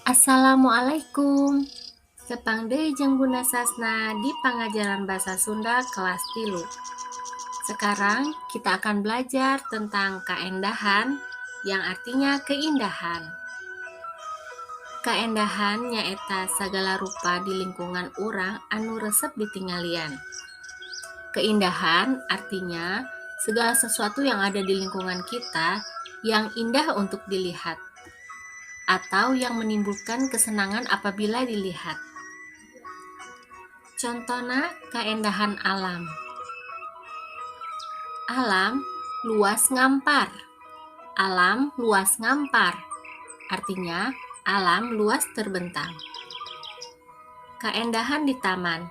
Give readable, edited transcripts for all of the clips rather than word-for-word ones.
Assalamualaikum. Sepang deui jeung Bunda Sasna di pengajaran bahasa Sunda kelas 3. Sekarang kita akan belajar tentang kaendahan yang artinya keindahan. Kaendahan nyaeta sagala rupa di lingkungan urang anu resep ditinggalian. Keindahan artinya segala sesuatu yang ada di lingkungan kita yang indah untuk dilihat atau yang menimbulkan kesenangan apabila dilihat. Contohna kaendahan alam. Alam luas ngampar. Alam luas ngampar. Artinya alam luas terbentang. Kaendahan di taman.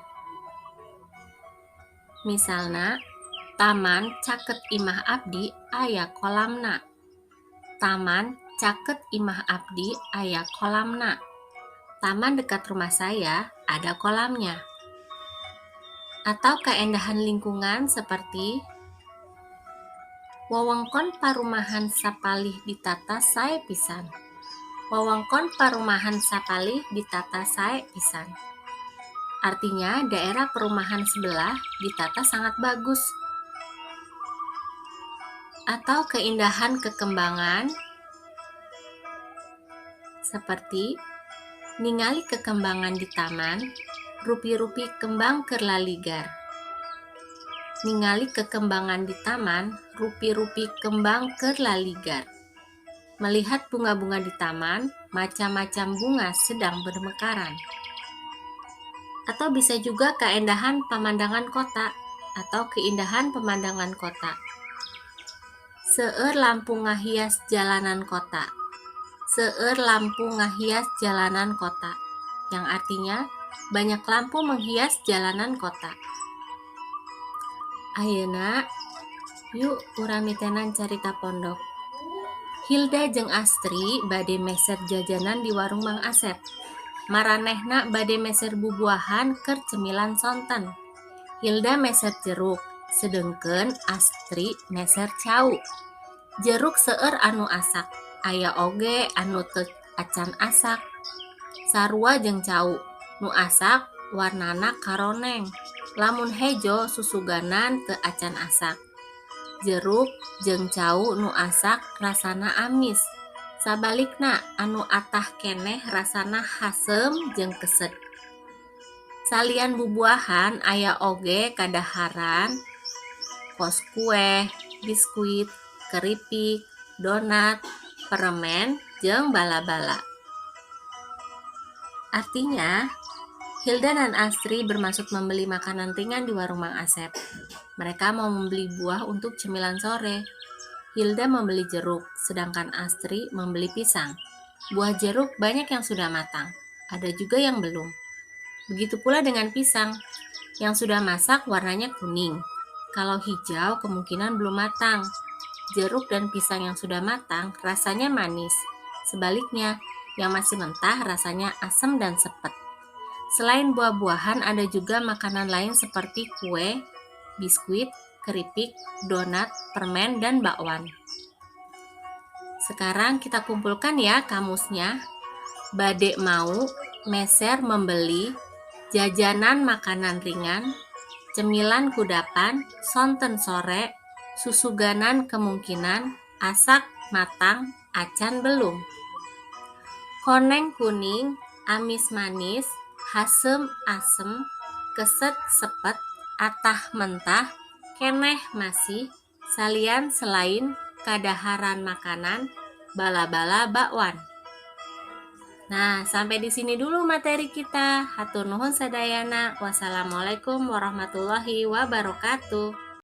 Misalna, taman caket imah abdi aya kolamna. Taman caket imah abdi aya kolamna. Taman dekat rumah saya ada kolamnya. Atau kaendahan lingkungan seperti wewengkon parumahan sapalih ditata sae pisan. Wewengkon parumahan sapalih ditata sae pisan. Artinya daerah perumahan sebelah ditata sangat bagus. Atau keindahan kekembangan seperti ningali kekembangan di taman, rupi-rupi kembang keur laligar. Ningali kekembangan di taman, rupi-rupi kembang keur laligar. Melihat bunga-bunga di taman, macam-macam bunga sedang bermekaran. Atau bisa juga keindahan pemandangan kota atau keindahan pemandangan kota. Seueur lampu ngahias jalanan kota. Seueur lampu ngahias jalanan kota. Yang artinya banyak lampu menghias jalanan kota. Ayeuna yuk urang mitenan carita pondok. Hilda jeung Astri bade meser jajanan di warung Mang Asep. Maranehna bade meser bubuahan keur cemilan sonten. Hilda meser jeruk, sedengkeun Astri meser cau. Jeruk seueur anu asak, aya oge anu teu acan asak. Sarua jeung cau, nu asak warnana karoneng. Lamun hejo susuganan teu acan asak. Jeruk jeung cau nu asak rasana amis. Sabalikna anu atah keneh rasana hasem jeung keset. Salian bubuahan aya oge kadaharan kos kue, biskuit, keripik, donat, permen, jeung bala-bala. Artinya, Hilda dan Astri bermaksud membeli makanan ringan di warung Mang Asep. Mereka mau membeli buah untuk cemilan sore. Hilda membeli jeruk, sedangkan Astri membeli pisang. Buah jeruk banyak yang sudah matang, ada juga yang belum. Begitu pula dengan pisang, yang sudah masak warnanya kuning. Kalau hijau kemungkinan belum matang. Jeruk dan pisang yang sudah matang rasanya manis. Sebaliknya, yang masih mentah rasanya asam dan sepet. Selain buah-buahan ada juga makanan lain seperti kue, biskuit, keripik, donat, permen, dan bakwan. Sekarang kita kumpulkan ya kamusnya. Bade mau, meser membeli, jajanan makanan ringan, cemilan kudapan, sonten sore, susuganan kemungkinan, asak matang, acan belum. Koneng kuning, amis manis, hasem asem, keset sepet, atah mentah, keneh masih, salian selain, kadaharan makanan, bala-bala bakwan. Nah, sampai di sini dulu materi kita. Hatur nuhun sadayana. Wassalamualaikum warahmatullahi wabarakatuh.